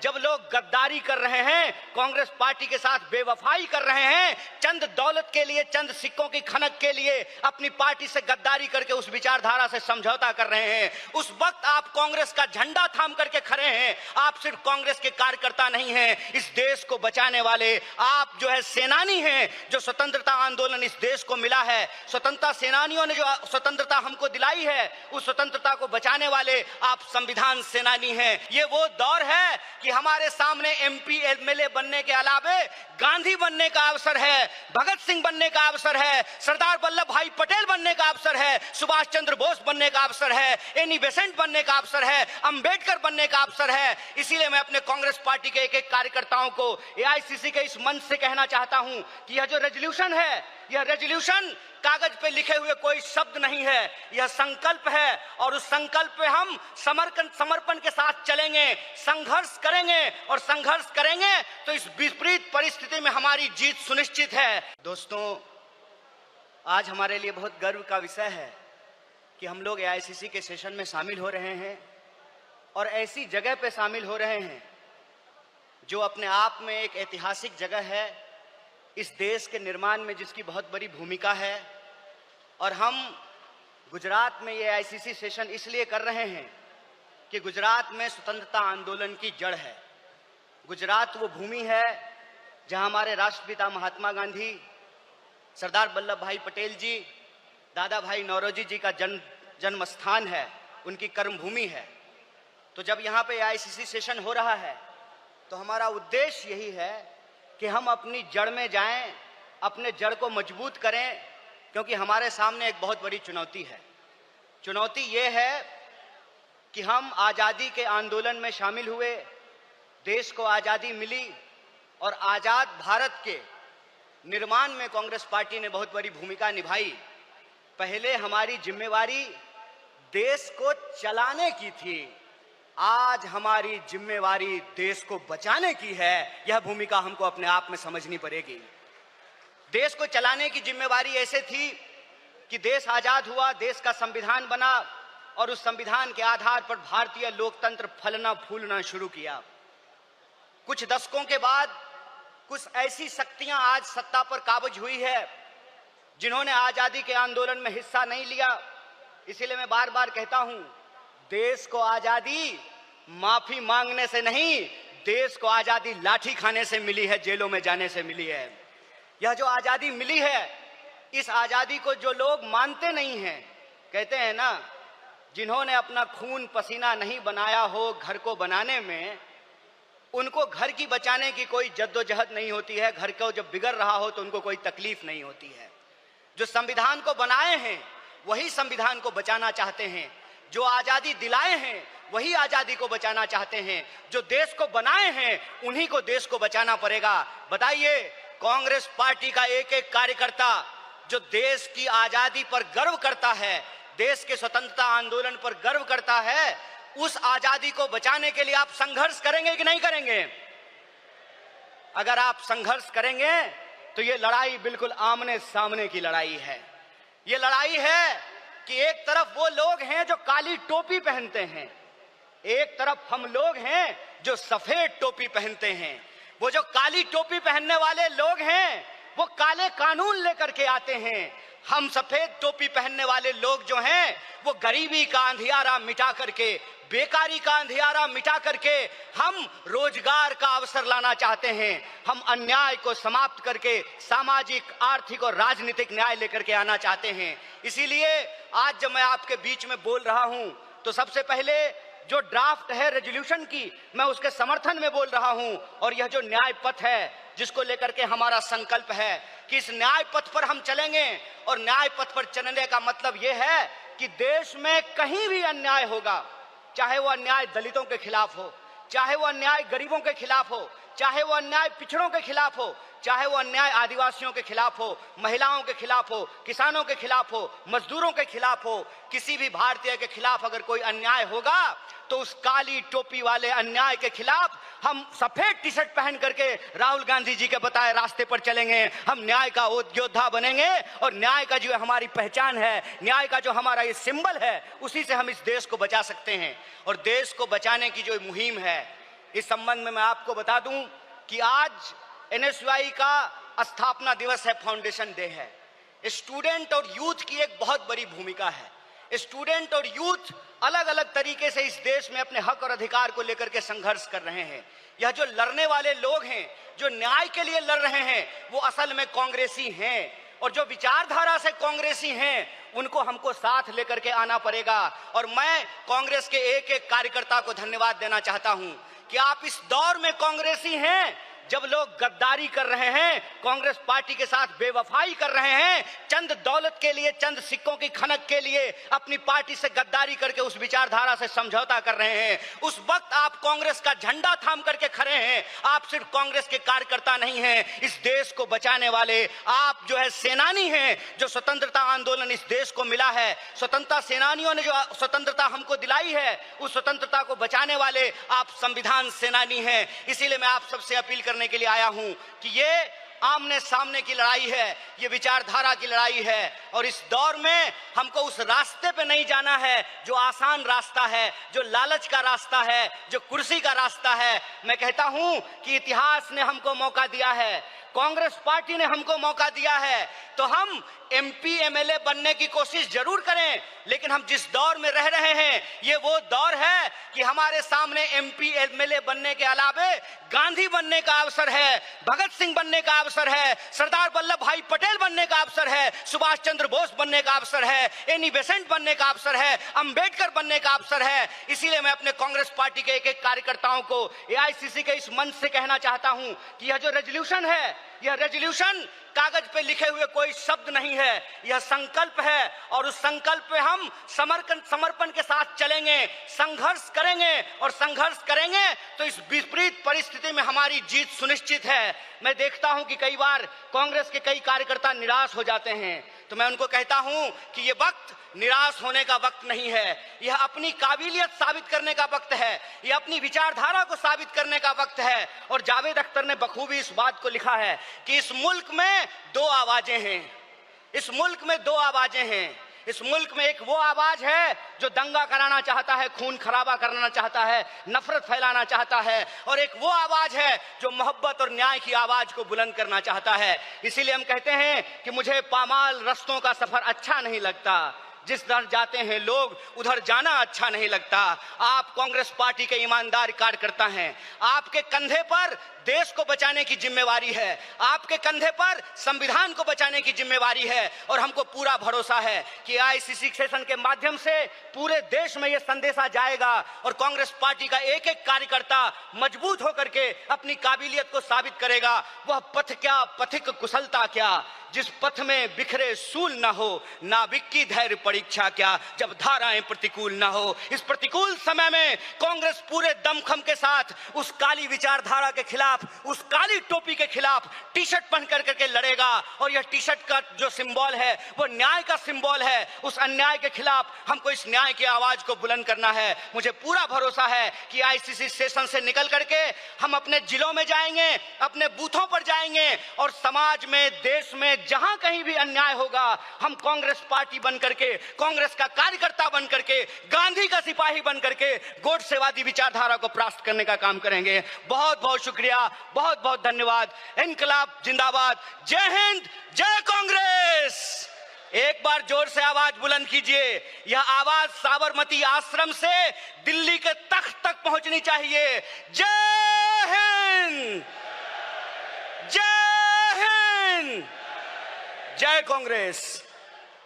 जब लोग गद्दारी कर रहे हैं, कांग्रेस पार्टी के साथ बेवफाई कर रहे हैं, चंद दौलत के लिए, चंद सिक्कों की खनक के लिए अपनी पार्टी से गद्दारी करके उस विचारधारा से समझौता कर रहे हैं, उस वक्त आप कांग्रेस का झंडा थाम करके खड़े हैं। आप सिर्फ कांग्रेस के कार्यकर्ता नहीं हैं, इस देश को बचाने वाले आप जो है सेनानी हैं। जो स्वतंत्रता आंदोलन इस देश को मिला है, स्वतंत्रता सेनानियों ने जो स्वतंत्रता हमको दिलाई है, उस स्वतंत्रता को बचाने वाले आप संविधान सेनानी हैं। ये वो दौर है कि हमारे सामने एमपी एमएलए बनने के अलावे गांधी बनने का अवसर है, भगत सिंह बनने का अवसर है, सरदार वल्लभ भाई पटेल बनने का अवसर है, सुभाष चंद्र बोस बनने का अवसर है, एनी बेसेंट बनने का अवसर है, अंबेडकर बनने का अवसर है। इसीलिए मैं अपने कांग्रेस पार्टी के एक एक कार्यकर्ताओं को एआईसीसी के इस मंच से कहना चाहता हूं कि यह जो रेजोल्यूशन है, यह रेजोल्यूशन कागज पे लिखे हुए कोई शब्द नहीं है, यह संकल्प है। और उस संकल्प पे हम समर्पण के साथ चलेंगे, संघर्ष करेंगे, और संघर्ष करेंगे तो इस विपरीत परिस्थिति में हमारी जीत सुनिश्चित है। दोस्तों, आज हमारे लिए बहुत गर्व का विषय है कि हम लोग एआईसीसी के सेशन में शामिल हो रहे हैं, और ऐसी जगह पे शामिल हो रहे हैं जो अपने आप में एक ऐतिहासिक जगह है, इस देश के निर्माण में जिसकी बहुत बड़ी भूमिका है। और हम गुजरात में ये एआईसीसी सेशन इसलिए कर रहे हैं कि गुजरात में स्वतंत्रता आंदोलन की जड़ है। गुजरात वो भूमि है जहां हमारे राष्ट्रपिता महात्मा गांधी, सरदार वल्लभ भाई पटेल जी, दादा भाई नौरोजी जी का जन्म स्थान है, उनकी कर्मभूमि है। तो जब यहाँ पे एआईसीसी सेशन हो रहा है तो हमारा उद्देश्य यही है कि हम अपनी जड़ में जाएं, अपने जड़ को मजबूत करें, क्योंकि हमारे सामने एक बहुत बड़ी चुनौती है। चुनौती ये है कि हम आज़ादी के आंदोलन में शामिल हुए, देश को आज़ादी मिली, और आज़ाद भारत के निर्माण में कांग्रेस पार्टी ने बहुत बड़ी भूमिका निभाई। पहले हमारी जिम्मेवारी देश को चलाने की थी, आज हमारी जिम्मेवारी देश को बचाने की है। यह भूमिका हमको अपने आप में समझनी पड़ेगी। देश को चलाने की जिम्मेवारी ऐसे थी कि देश आजाद हुआ, देश का संविधान बना, और उस संविधान के आधार पर भारतीय लोकतंत्र फलना फूलना शुरू किया। कुछ दशकों के बाद कुछ ऐसी शक्तियां आज सत्ता पर काबिज हुई है जिन्होंने आजादी के आंदोलन में हिस्सा नहीं लिया। इसीलिए मैं बार बार कहता हूं, देश को आजादी माफी मांगने से नहीं, देश को आजादी लाठी खाने से मिली है, जेलों में जाने से मिली है। यह जो आजादी मिली है, इस आजादी को जो लोग मानते नहीं हैं, कहते हैं ना, जिन्होंने अपना खून पसीना नहीं बनाया हो घर को बनाने में, उनको घर की बचाने की कोई जद्दोजहद नहीं होती है। घर को जब बिगड़ रहा हो तो उनको कोई तकलीफ नहीं होती है। जो संविधान को बनाए हैं वही संविधान को बचाना चाहते हैं, जो आजादी दिलाए हैं वही आजादी को बचाना चाहते हैं, जो देश को बनाए हैं उन्हीं को देश को बचाना पड़ेगा। बताइए, कांग्रेस पार्टी का एक एक कार्यकर्ता जो देश की आजादी पर गर्व करता है, देश के स्वतंत्रता आंदोलन पर गर्व करता है, उस आजादी को बचाने के लिए आप संघर्ष करेंगे कि नहीं करेंगे? अगर आप संघर्ष करेंगे तो ये लड़ाई बिल्कुल आमने सामने की लड़ाई है। ये लड़ाई है कि एक तरफ वो लोग हैं जो काली टोपी पहनते हैं, एक तरफ हम लोग हैं जो सफेद टोपी पहनते हैं। वो जो काली टोपी पहनने वाले लोग हैं वो काले कानून लेकर के आते हैं। हम सफेद टोपी पहनने वाले लोग जो हैं वो गरीबी का अंधियारा मिटा करके, बेकारी का अंधियारा मिटा करके हम रोजगार का अवसर लाना चाहते हैं। हम अन्याय को समाप्त करके सामाजिक, आर्थिक और राजनीतिक न्याय लेकर के आना चाहते हैं। इसीलिए आज जब मैं आपके बीच में बोल रहा हूं तो सबसे पहले जो ड्राफ्ट है रेजोल्यूशन की, मैं उसके समर्थन में बोल रहा हूं। और यह जो न्याय पथ है जिसको लेकर के हमारा संकल्प है कि इस न्याय पथ पर हम चलेंगे, और न्याय पथ पर चलने का मतलब यह है कि देश में कहीं भी अन्याय होगा, चाहे वो अन्याय दलितों के खिलाफ हो, चाहे वो अन्याय गरीबों के खिलाफ हो, चाहे वो अन्याय पिछड़ों के खिलाफ हो, चाहे वो अन्याय आदिवासियों के खिलाफ हो, महिलाओं के खिलाफ हो, किसानों के खिलाफ हो, मजदूरों के खिलाफ हो, किसी भी भारतीय के खिलाफ अगर कोई अन्याय होगा तो उस काली टोपी वाले अन्याय के खिलाफ हम सफेद टी शर्ट पहन करके राहुल गांधी जी के बताए रास्ते पर चलेंगे। हम न्याय का योद्धा बनेंगे, और न्याय का जो हमारी पहचान है, न्याय का जो हमारा ये सिंबल है, उसी से हम इस देश को बचा सकते हैं। और देश को बचाने की जो मुहिम है, इस संबंध में मैं आपको बता दूं कि आज एनएसयूआई का स्थापना दिवस है, फाउंडेशन डे है। स्टूडेंट और यूथ की एक बहुत बड़ी भूमिका है। स्टूडेंट और यूथ अलग अलग तरीके से इस देश में अपने हक और अधिकार को लेकर के संघर्ष कर रहे हैं। यह जो लड़ने वाले लोग हैं, जो न्याय के लिए लड़ रहे हैं, वो असल में कांग्रेसी हैं, और जो विचारधारा से कांग्रेसी हैं उनको हमको साथ लेकर के आना पड़ेगा। और मैं कांग्रेस के एक एक कार्यकर्ता को धन्यवाद देना चाहता हूं कि आप इस दौर में कांग्रेसी हैं जब लोग गद्दारी कर रहे हैं, कांग्रेस पार्टी के साथ बेवफाई कर रहे हैं, चंद दौलत के लिए, चंद सिक्कों की खनक के लिए अपनी पार्टी से गद्दारी करके उस विचारधारा से समझौता कर रहे हैं। उस वक्त आप कांग्रेस का झंडा थाम करके खड़े हैं। आप सिर्फ कांग्रेस के कार्यकर्ता नहीं हैं, इस देश को बचाने वाले आप जो है सेनानी हैं। जो स्वतंत्रता आंदोलन इस देश को मिला है, स्वतंत्रता सेनानियों ने जो स्वतंत्रता हमको दिलाई है, उस स्वतंत्रता को बचाने वाले आप संविधान सेनानी हैं। इसीलिए मैं आप सबसे अपील करने के लिए आया हूं कि ये आमने सामने की लड़ाई है, ये विचारधारा की लड़ाई है, और इस दौर में हमको उस रास्ते पे नहीं जाना है जो आसान रास्ता है, जो लालच का रास्ता है, जो कुर्सी का रास्ता है। मैं कहता हूं कि इतिहास ने हमको मौका दिया है, कांग्रेस पार्टी ने हमको मौका दिया है, तो हम एमपी एमएलए बनने की कोशिश जरूर करें, लेकिन हम जिस दौर में रह रहे हैं ये वो दौर है कि हमारे सामने एमपी एमएलए बनने के अलावे गांधी बनने का अवसर है, भगत सिंह बनने का अवसर है, सरदार वल्लभ भाई पटेल बनने का अवसर है, सुभाष चंद्र बोस बनने का अवसर है, एनी बेसेंट बनने का अवसर है, अंबेडकर बनने का अवसर है। इसीलिए मैं अपने कांग्रेस पार्टी के एक एक कार्यकर्ताओं को एआईसीसी के इस मंच से कहना चाहता हूं कि यह जो रेजोल्यूशन है, यह रेजोल्यूशन कागज पे लिखे हुए कोई शब्द नहीं है, यह संकल्प है, और उस संकल्प पे हम समर्पण के साथ चलेंगे, संघर्ष करेंगे, और संघर्ष करेंगे तो इस विपरीत परिस्थिति में हमारी जीत सुनिश्चित है। मैं देखता हूं कि कई बार कांग्रेस के कई कार्यकर्ता निराश हो जाते हैं, तो मैं उनको कहता हूं कि यह वक्त निराश होने का वक्त नहीं है, यह अपनी काबिलियत साबित करने का वक्त है, यह अपनी विचारधारा को साबित करने का वक्त है। और जावेद अख्तर ने बखूबी इस बात को लिखा है कि इस मुल्क में दो आवाजें हैं, इस मुल्क में दो आवाजें हैं। इस मुल्क में एक वो आवाज है जो दंगा कराना चाहता है, खून खराबा करना चाहता है, नफरत फैलाना चाहता है, और एक वो आवाज है जो मोहब्बत और न्याय की आवाज को बुलंद करना चाहता है। इसीलिए हम कहते हैं कि मुझे पामाल रस्तों का सफर अच्छा नहीं लगता, जिस दर जाते हैं लोग उधर जाना अच्छा नहीं लगता। आप कांग्रेस पार्टी के ईमानदार कार्यकर्ता हैं, आपके कंधे पर देश को बचाने की जिम्मेवारी है, आपके कंधे पर संविधान को बचाने की जिम्मेवारी है, और हमको पूरा भरोसा है कि आईसीसी सेशन के माध्यम से पूरे देश में यह संदेशा जाएगा, और कांग्रेस पार्टी का एक एक कार्यकर्ता मजबूत होकर के अपनी काबिलियत को साबित करेगा। वह पथ क्या, पथिक कुशलता क्या, जिस पथ में बिखरे सूल ना हो, नाविक की धैर्य परीक्षा क्या, जब धाराएं प्रतिकूल ना हो। इस प्रतिकूल समय में कांग्रेस पूरे दमखम के साथ उस काली विचारधारा के खिलाफ, उस काली टोपी के खिलाफ टी शर्ट पहन करके लड़ेगा, और यह टी शर्ट का जो सिंबल है वो न्याय का सिंबल है। उस अन्याय के खिलाफ हमको इस न्याय की आवाज को बुलंद करना है। मुझे पूरा भरोसा है कि आईसीसी सेशन से निकल करके हम अपने जिलों में जाएंगे, अपने बूथों पर जाएंगे, और समाज में, देश में जहां कहीं भी अन्याय होगा, हम कांग्रेस पार्टी बन करके, कांग्रेस का कार्यकर्ता बन करके, गांधी का सिपाही बन करके गोडसेवादी विचारधारा को परास्त करने का काम करेंगे। बहुत बहुत शुक्रिया, बहुत बहुत धन्यवाद। इनकलाब जिंदाबाद, जय हिंद, जय कांग्रेस। एक बार जोर से आवाज बुलंद कीजिए। यह आवाज साबरमती आश्रम से दिल्ली के तख्त तक पहुंचनी चाहिए। जय हिंद, जय हिंद, जय कांग्रेस।